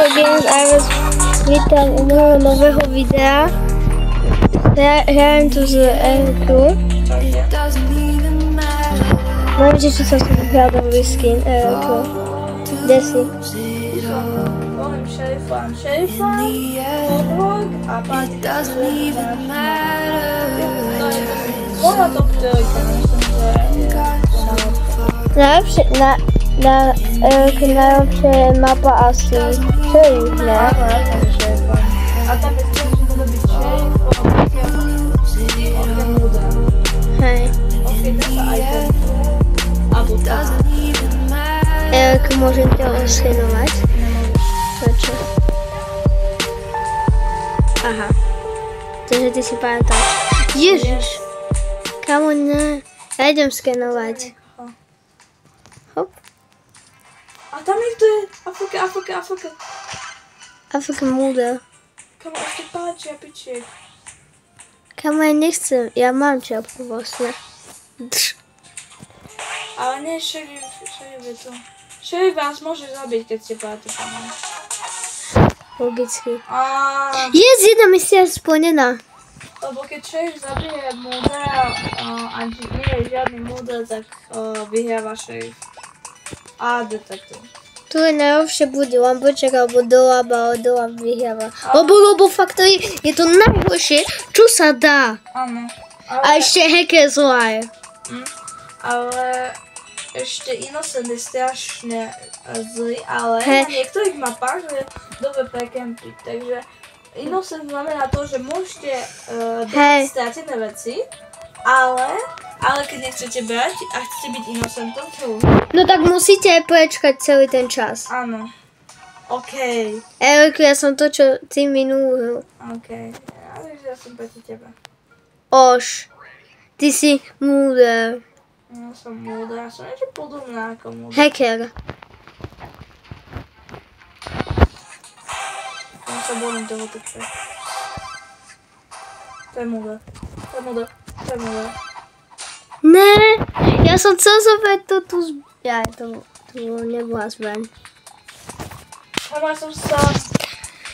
Games a ja vás vítam u môjho nového videa. Hrajem tu z Eriku. Neviem, či som si vyhral nový skin Eriku. Kde si? Volím šerifa, Podvog a páti Bola to priorita, myslím, že najlepšie mapa asi šerif, ne? A tam je tiež bude byť šerif, okrem múda. Hej. Okrem sa aj ten. A buta. Erik, môžem ťa oskenovať? Prečo? Aha. Takže ty si pamätáš. Ježiš! Kamo, ne. Ja idem skenovať. Hop. A tam niekto je. Afrika. Afrika múda. Kamo, ešte pár čapičiek. Kamo, ja nechcem. Ja mám čapku vlastne. Ale nie, šerif je tu. Šerif vás môže zabiť, keď ste páti, kamo. Logicky. Jedna misia splnená. Lebo keď šerif zabije múdra a nie je žiadny múdr, tak vyhráva šerif. A detektív. Tu je najlepšie bude lampoček alebo dolaba vyhráva. Lebo faktory je to najhoršie, čo sa dá. Áno. A ešte hacker zlaj. Ale ešte Innocent je strašne zlý, ale na niektorých mapách je dobre prekempiť, takže Innocent znamená to, že môžete brať stratené veci, ale keď nechcete brať a chcete byť Innocentom, čo? No tak musíte aj počkať celý ten čas. Áno. OK. Eriku, ja som to, čo ty minulú. OK. Ja som proti tebe. Oš. Ty si múder. Ja som múdra, som niečo podobná ako múdra. Hacker. Ja sa bojím toho typka. To je múdra. Ne, ja som chcel zobrať to tu zbraň. To nebola zbraň. Sama som sa...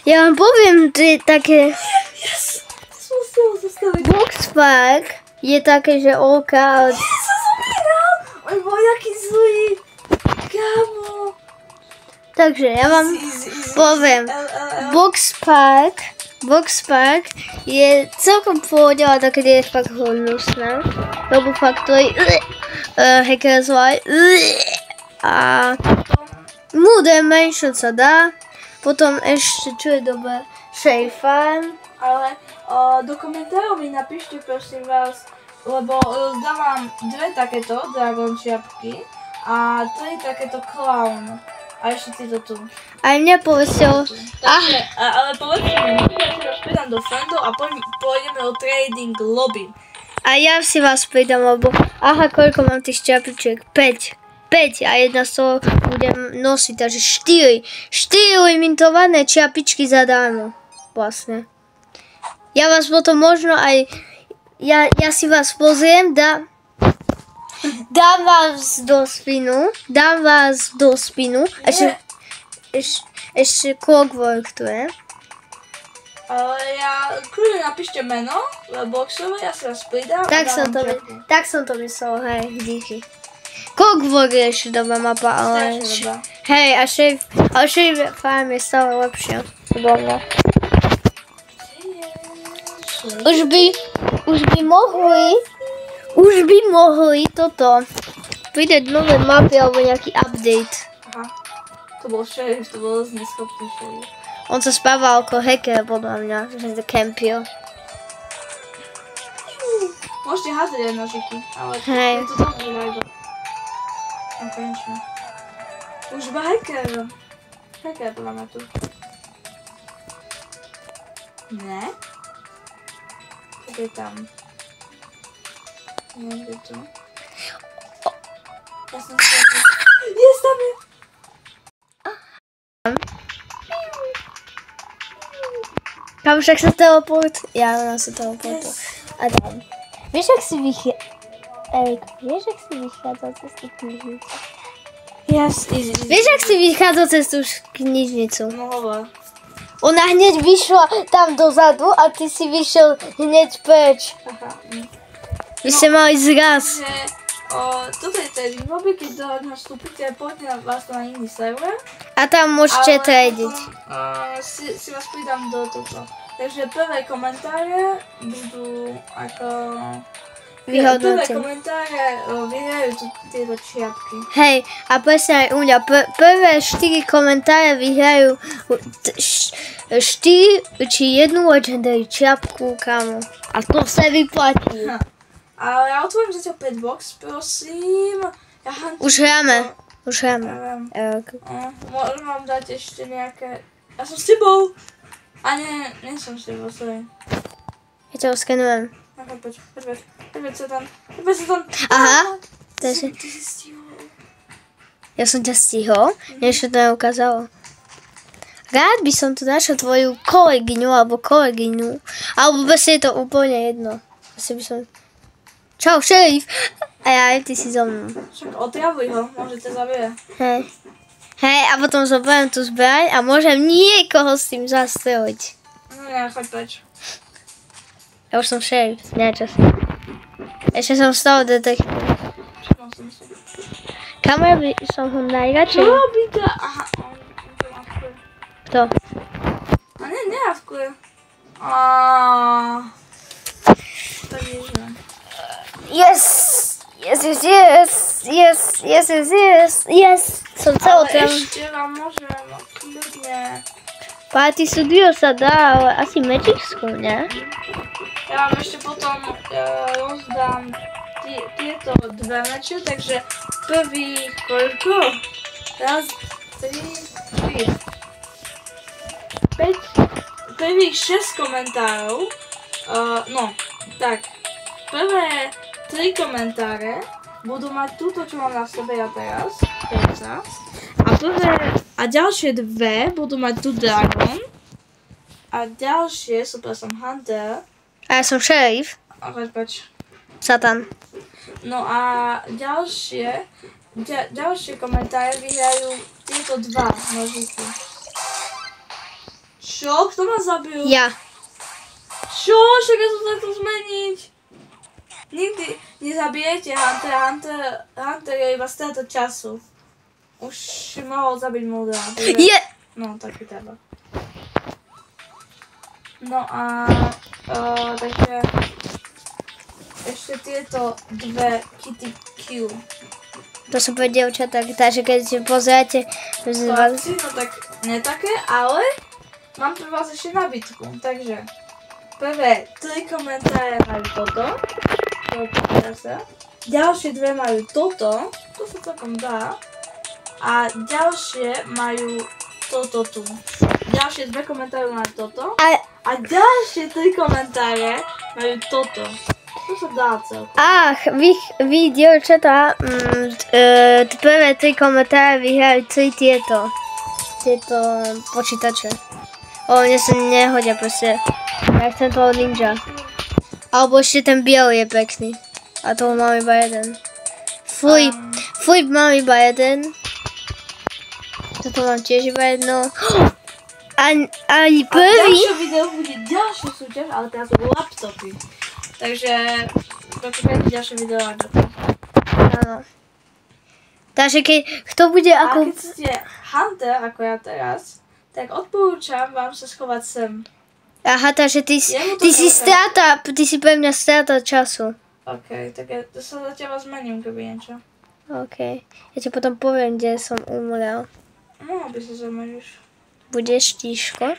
Ja vám poviem, že také... Yes! To som musela zastaviť. Boxpark je také, že OK, ale... On bol jaký zlý. Kámo. Takže ja vám poviem. Boxpark je celkom pohode, ale také je fakt hnusné. Lebo fakt to je hacker zlaj. A múde menšie sa dá. Potom ešte, čo je dobré, šejfan. Ale do komentárov mi napíšte prosím vás, lebo rozdávam 2 takéto dragon čiapky a 3 takéto clown. A ešte si to tu. Aj mňa povedzte o... Takže, ale povedzte mi, ja si vás pridám do friendov a pôjdeme o trading lobby. A ja si vás pridám, lebo... Aha, koľko mám tých čiapičiek? 5 a jedna z toho budem nosiť, takže 4 limitované čiapičky zadarmo. Vlastne. Ja vás potom možno aj... Ja si vás pozriem, dám vás do spinu. Ešte Clockwork tu je. Ale kľudne napíšte meno, boxové, ja si vás pridám. Tak som to myslel, hej, díky. Clockwork je ešte dobrá mapa, ale... Hej, a Sheriff Farm je stále lepšia. Už by mohli toto pridať nové mapy alebo nejaký update. Aha, to bol šerif, to bol neschopný šerif. On sa spával ako hacker podľa mňa, že to campil. Môžete házať aj nožiky, ale je to dobrý rajdo. Konečne. Už iba hacker. Hacker podľa mňa tu. Ne? Čo je tam? Niekde tu. Ja som si... Yes, tam je! Kam však sa teleport? Ja, ona sa teleportuje. A dám. Vieš, ak si vychádzal cez tú knižnicu? Yes, easy. Vieš, ak si vychádzal cez tú knižnicu? No hovor. Ona hneď vyšla tam dozadu a ty si vyšiel hneď preč. Aha. Vy ste mali zraz. Že, toto je ten mobil, keď do neho vstúpite, poďte vás na iný server. A tam môžete tradiť. Si vás pridám do toto. Takže prvé komentáre budú ako... Prvé komentáre vyhrajú tieto čiapky. Hej, a presne aj u mňa. Prvé 4 komentáre vyhrajú 4 či 1 legendary čiapku, kamo. A to sa vyplatí. Ale ja otvorím zatiaľ 5 box, prosím. Už hráme. Môžem vám dať ešte nejaké... Ja som s tebou. A nie som s tebou, sorry. Ja ťa oskenujem. Poď sa tam. Aha. Ty si stihol. Ja som ťa stihol, niečo to neukázalo. Rád by som tu našiel tvoju kolegyňu alebo kolegyňu. Alebo bez je to úplne jedno. Asi by som... Čau, šerif! A ty si so mnou. Však otravuj ho, môžete zabíjať. Hej, a potom zoberiem tú zbraň a môžem niekoho s tým zastreliť. No ne, choď preč. Ja už som šerif, niečo si. Ešte som stále detektív. Kamer by som ho najradšej... Čo robí to? Aha, on to avkuje. Kto? A ne, neavkuje. Tak niečo. Yes! Som celou tam. Ale ešte vám môžem, kľudne. Party Studio sa dá, ale asi Magic School, ne? Ja vám ešte potom rozdám tieto dve meče, takže prvý koľko? Raz, 3, 4, 5, prvých 6 komentárov. No, tak, prvé 3 komentáre budú mať túto, čo mám na sebe ja teraz. A ďalšie dve budú mať tu Dragon. A ďalšie, super, som Hunter. A ja som šerif. A pač. Satan. No a ďalšie komentáre vyhrajú tieto dva nožíky. Čo? Kto ma zabil? Ja. Čo? Však ja som sa to zmeniť. Nikdy nezabijete Hunter je iba strata času. Už si mohol zabiť Muldera. Je! No, tak je treba. No a takže ešte tieto dve Kitty Q. To sú pre dievčatá, takže keď si pozeráte... No tak ne také, ale mám pre vás ešte nabídku. Takže prvé 3 komentáre majú toto. Ďalšie dve majú toto. To sa celkom dá. A ďalšie majú toto tu. Ďalšie dve komentáre majú toto. A ďalšie 3 komentáre majú toto. To sa dá celkom. Ach, vy dievčatá, prvé 3 komentáre vyhrajú 3 tieto počítače. Mne sa nehodia proste. Ja chcem toho ninja. Alebo ešte ten bielý je pekný. A toho mám iba jeden. Flip mám iba jeden. Toto mám tiež iba jedno. A prvý... ďalšie video bude ďalšia súťaž, ale teraz sú laptopy. Takže počkajte ďalšie video aj do toho. Áno. Takže kto bude ako... A keď ste Hunter, ako ja teraz, tak odporúčam vám sa schovať sem. Aha, takže ty si pre mňa strata času. OK, tak ja sa za teba zmením, keby niečo. OK. Ja ti potom poviem, kde som umrel. No, aby sa zmeníš. Budeš tíško?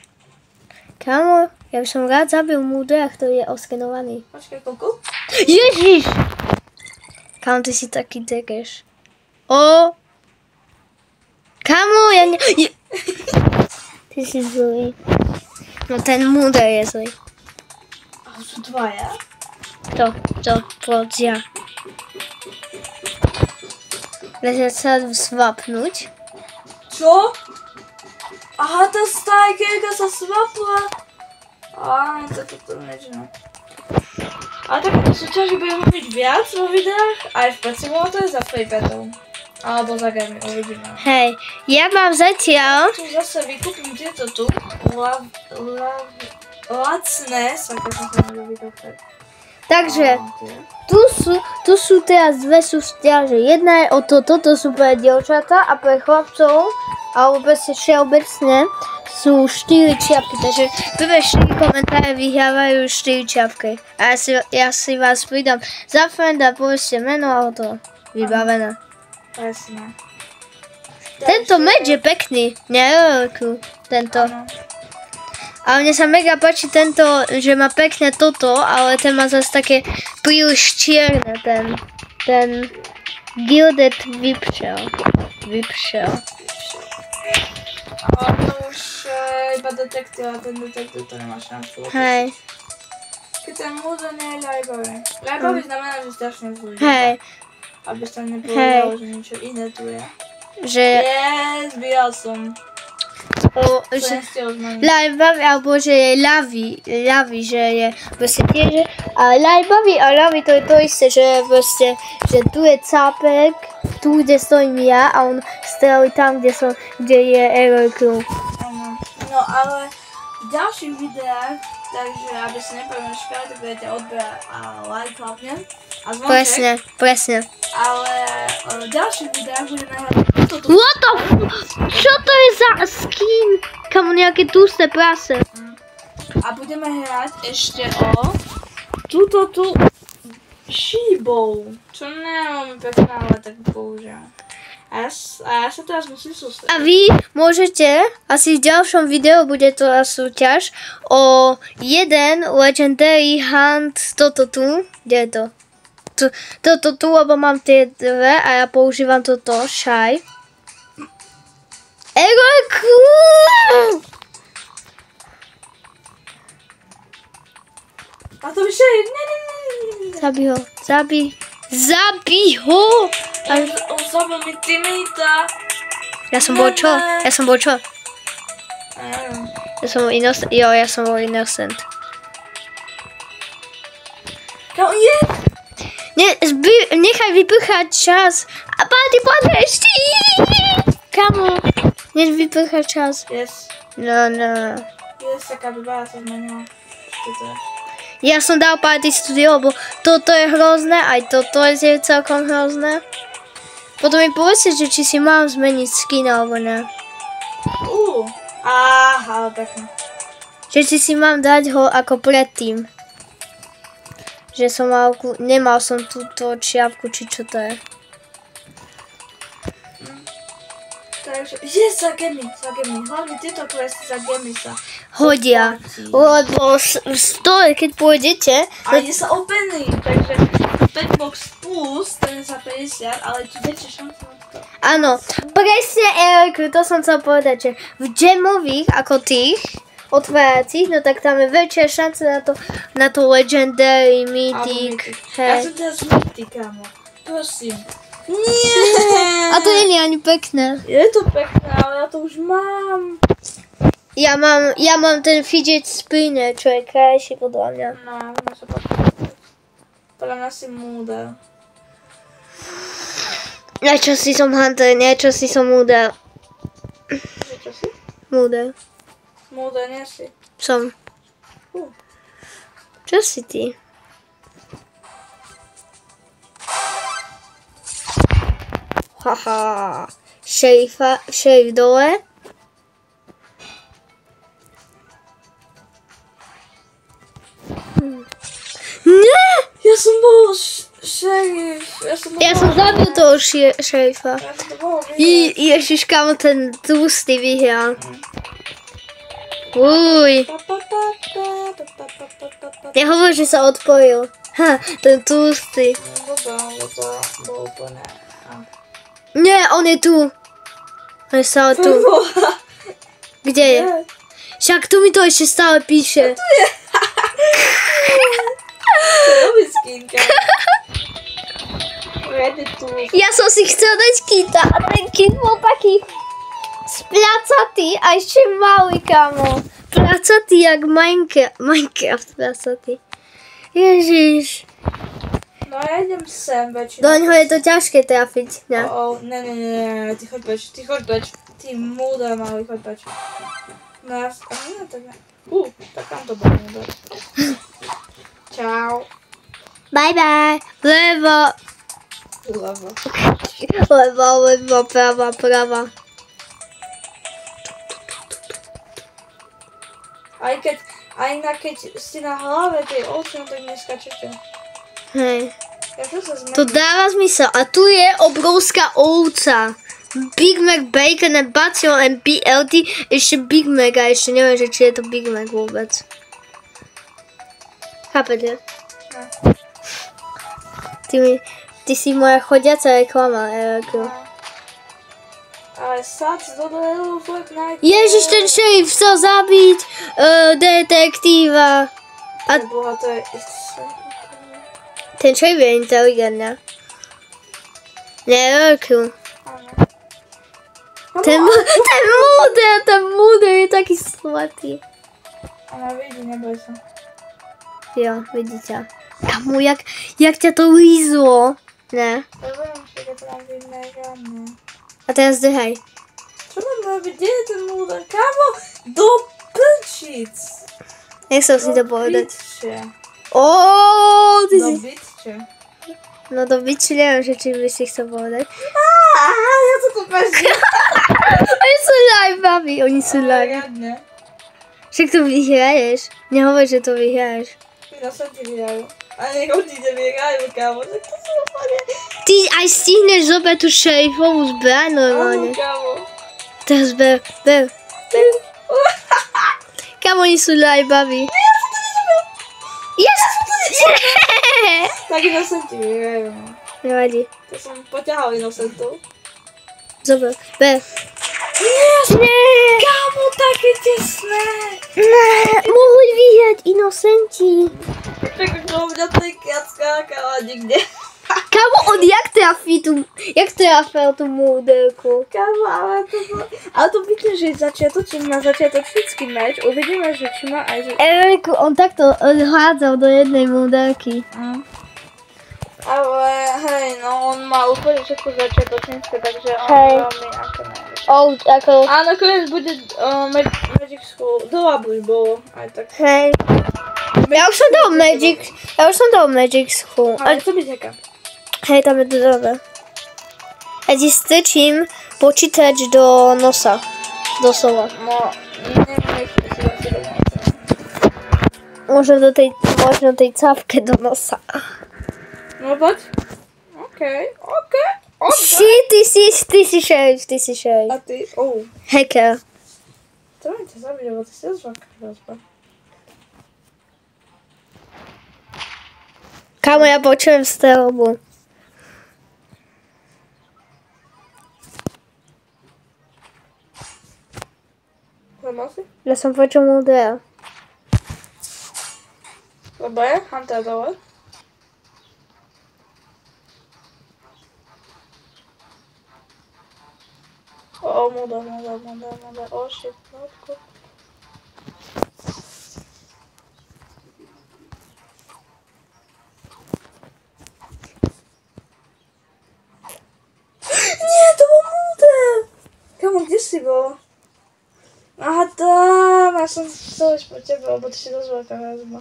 Kámo, ja by som rád zabil múdra, ktorý je oskenovaný. Počkaj, koľko? Ježiš! Kámo, ty si taký dekeš. Kámo, ja ne... Ty si zlý. No ten múdr je zlý. A sú dvaja? Kto? Poď. Ležať sa svapnúť. Čo? Aha, tá stajkerka sa svapla. Áno, tak to niečo. Ale takéto súťaže budeme robiť viac vo videách, aj v Pet Simulator za Free Petov. Alebo za Gemi, uvidíme. Hej, ja mám zatiaľ... Tu zase vykúpim tieto tu. Lacné, sakra som sa nebol vykúpať. Takže, tu sú teraz dve súťaže. Jedna je o toto sú pre dievčatá a pre chlapcov, alebo proste všeobecne, sú 4 čiapky. Takže prvé 4 komentáre vyhrávajú 4 čiapky. A ja si vás pridám za frenda, povedzte meno a to vybavené. Presne. Tento meč je pekný, neviem, tento. Áno. A mne sa mega páči tento, že má pekné toto, ale ten má zase také príliš čierne, ten Gilded Vypšel. Ale to už iba detektív a ten detektív to nemá šancu. Hej. Keď ten múzo nie je ľajbavý. Ľajbavý znamená, že strašne zlý. Hej. Aby sa nepovedalo, že niečo iné tu je. Že... Zbíjal som. Ľajbavý, alebo že je ľavý, že je proste tiež, a ľajbavý a ľavý to je to isté, že proste, že tu je cápek, tu kde stojím ja a on stojí tam, kde je Error Crew. No ale v ďalších videách, takže aby si nepremeškali, tak budete odberať a like hlavne a zvonček. Presne. Ale v ďalších videách bude nahrať toto. What the f... Čo to je za skin? Kamo, nejaké tusté prase. A budeme hrať ešte o túto tu šíbou. Čo nemám pekné, ale tak bohužiaľ. A ja sa teraz musím sústrediť. A vy môžete, asi v ďalšom videu bude to súťaž o jeden Legendary Hunt, toto tu, kde je to? Toto tu, lebo mám tie dve a ja používam toto, Shy. Error Crew! A to vyššie, Zabij ho! On zabil mi teammatea. Ja som bol čo? Ja som innocent. Jo, ja som bol innocent. Kam je? Nechaj vyprchať čas. A Party ešte. Kamo? Nech vyprchať čas. Yes. No. Yes, taká vybrala sa zmenila. Ja som dal Party Studio, lebo toto je hrozné, aj toto je celkom hrozné. Potom mi povedzte, že či si mám zmeniť skin alebo ne. Aha, pekne. Že či si mám dať ho ako predtým. Že som nemal som túto čiapku, či čo to je. Takže, za Gemi. Hlavne tieto questy za Gemi sa hodia. Lebo keď pôjdete... A ide sa opening, takže 5 box plus, ten za 50, ale tu väčšie šance na to. Áno, presne Erku, to som chcel povedať, že v gemových, ako tých, otváracích, no tak tam je väčšia šanca na to Legendary, Mythic. Ja som teraz Mythic, kámo. Prosím. Nie! A to nie je ani pekné. Je to pekné, ale ja to už mám. Ja mám ten fidget spinner, čo je krajší podľa mňa. No, sa podľa mňa si múdel. Niečo si som hunter, niečo si som múdel. Čo si? Múdel. Múdel nie si. Som. Čo si ty? Haha. Šerif dole. Ne! Ja som bol šerif. Ja som zabil toho šerifa. Ja som to bol vyhrať. Ježiš, kamo, ten tlustý vyhral. Uj. Nehovor, že sa odpojil. Ten tlustý. To bolo úplne. Nie, on je tu. On je stále tu. Kde je? Však tu mi to ešte stále píše. Tu je. To je robí skinka. Ja som si chcel dať kita a ten kit bol taký splacatý a ešte malý, kamo. Placatý jak Minecraft placatý. Ježiš. No ja idem sem väčšinou. Doňho je to ťažké trafiť, ne? Ne, ty choď preč. Ty múdra malý, choď preč. No ja, nie, tak ne. Tak tam to bolo múdra. Čau. Bye bye. Levo, prava. Aj keď ste na hlave tej ovce, no tak neskačete. Hej. Ja sa zmením. To dáva zmysel. A tu je obrovská ovca. Big Mac, Bacon and Bacon and BLT. Ešte Big Mac a ešte neviem, že či je to Big Mac vôbec. Chápete? Ty si moja chodiaca reklama, Erko. Ale sac do Fortnite. Ježiš, ten šerif chcel zabiť detektíva. A Boha, to je... ten šerif je inteligentný. Ne, Erko. Ten múder je taký slatý. Ona vidí, neboj sa. Jo, vidíte. Kamu, jak ťa to lízlo? Ne. Neviem, že to tam vidné žiadne. A teraz zdrhaj. Čo mám robiť? Kde je ten múder? Kamo, do prčic. Nechcel si to povedať. Bytče. Ty Do si... bytče. No do biči neviem, že či by si chcel povedať. Ja sa tu pežím. Oni sú live, babi, oni sú live. Riadne. Však to vyhraješ. Nehovor, že to vyhraješ. Innocenti vyhrajú. A nech určite vyhrajú, kámo. Tak to sú úplne... Ty aj stihneš zobrať tú šerifovú zbraň normálne. Áno, kámo. Teraz ber. Kam oni sú live, babi? Yes! Tak Innocenti vyhrajú. Nevadí. To som poťahal Innocentov. Zober, ber. Nie! Kámo, také tesné! Mohli vyhrať Innocenti. Tak už do mňa trikrát skákala nikde. Kámo, jak trafil tú múdelku? Kámo, ale to vidíte, že začiatočím na začiatočnícky meč. Uvidíme, že či má aj... Eriku, on takto hádzal do jednej múdelky. Ale hej, no on má úplne všetko začiatočnícke, takže on veľmi ako najlepšie. A nakoniec bude Magic School. Do Labuj bolo aj tak. Hej. Ja už som dal Magic School. Ale to byť aká? Hej, tam je to dobré. Ja ti strčím počítač do nosa. Doslova. No, neviem, si asi do nosa. Možno tej capke do nosa. No poď. Okej. Shit, ty si šerif. A ty? Hacker. To mám ťa zabiť, lebo ty si rozváka hrozba. Kámo, ja počujem strelbu. Lebo si? Ja som počul múdra. Lebo je? Hunter dole. Múdra. Shit, no. Nie, to bol múdra. Kamo, kde si bol? Aha, tam. Ja som chcel ísť po tebe, lebo ty si dosť veľká hrozba.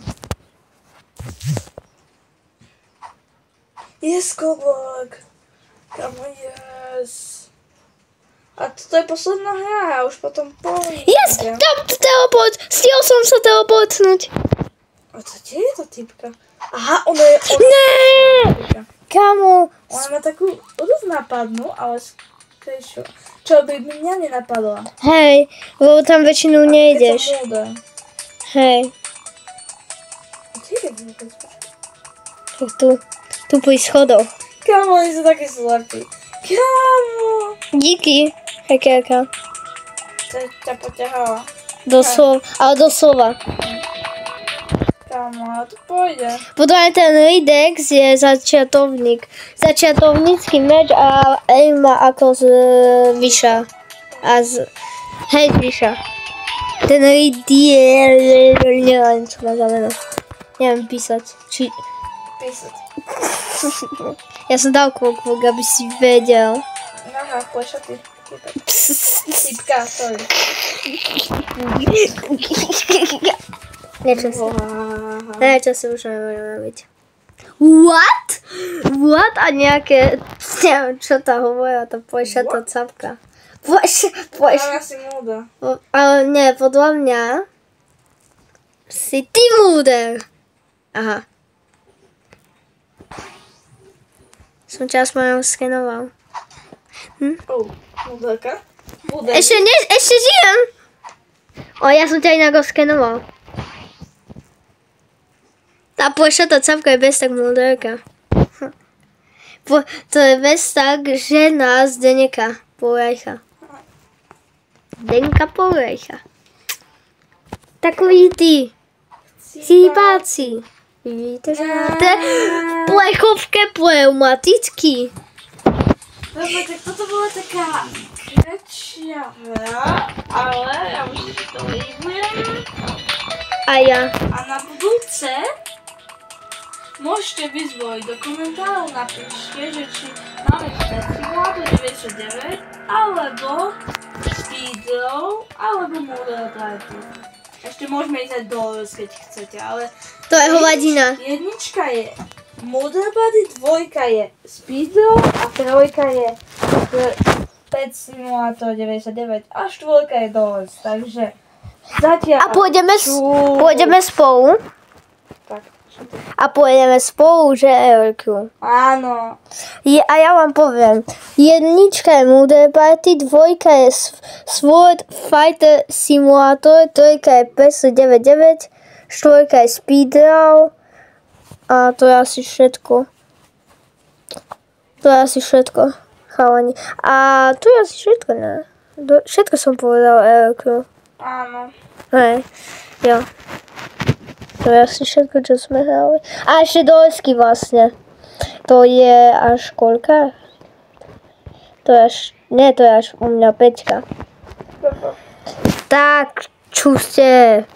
Yes, Kobok. Kamo, yes. A toto je posledná hra, a už potom pôjdem. Yes, tam teleport. Stiel som sa teleportnúť. A to kde je tá typka? Aha, ona je... Ne! Kámo. Ona má takú dosť nápadnú, ale skrejšo. Čo by mňa nenapadla. Hej, lebo tam väčšinou nejdeš. Keď som múdra. Hej. Kde je vôbec? Tu pri schodoch. Kámo, oni sú takí slepí. Kámo! Díky, hackerka. To ťa poťahala. Doslova. Kámo, a to pôjde. Potom aj ten Ridex je začiatovník. Začiatovnícky meč a aim má ako z vyša. Hej, z vyša. Ten Ridex... Neviem, čo má znamená. Neviem písať. Písať. Ja som dal kvok, aby si vedel. Aha, plešatý. Typka, sorry. Niečo si už nebudem robiť. What? What? A nejaké, neviem, čo tá hovoria, tá plešatá capka. Ale si múda. Ale nie, podľa mňa si ty múder. Aha. Som ťa aspoň skenoval. Múderka? Ešte žijem. Ja som ťa inak skenoval. Tá plešatá capka je bez tak múderka. To je bez tak žena z Deneka Polejcha. Denka Polejcha. Takový ty sípáci. Vidíte, že máte plechovké pneumaticky. Dobre, tak toto bola taká kratšia hra, ale ja už si to líbujem. A ja. A na budúce môžete vyzvoliť do komentárov, napíšte, že či máme Simulátor 99, alebo Speedrow, alebo Model Party. Ešte môžeme ísť aj dole, keď chcete, ale... To je hovadina. Jednička je Model Party, dvojka je Speedrow a trojka je Pet Simulator 99 a štvorka je dole, takže zatiaľ... A pôjdeme spolu? Tak. A pôjdeme spolu, že Erku. Áno. A ja vám poviem. Jednička je Model Party, dvojka je Sword Fighter Simulator, trojka je PES 99, štvorka je Speedrow a to je asi všetko. Chalani. A to je asi všetko, ne? Všetko som povedal Erku. Áno. Hej, jo. To je asi všetko, čo sme hrali. A ešte dosky vlastne. To je až koľka? To je až u mňa 5. Tak, čuste.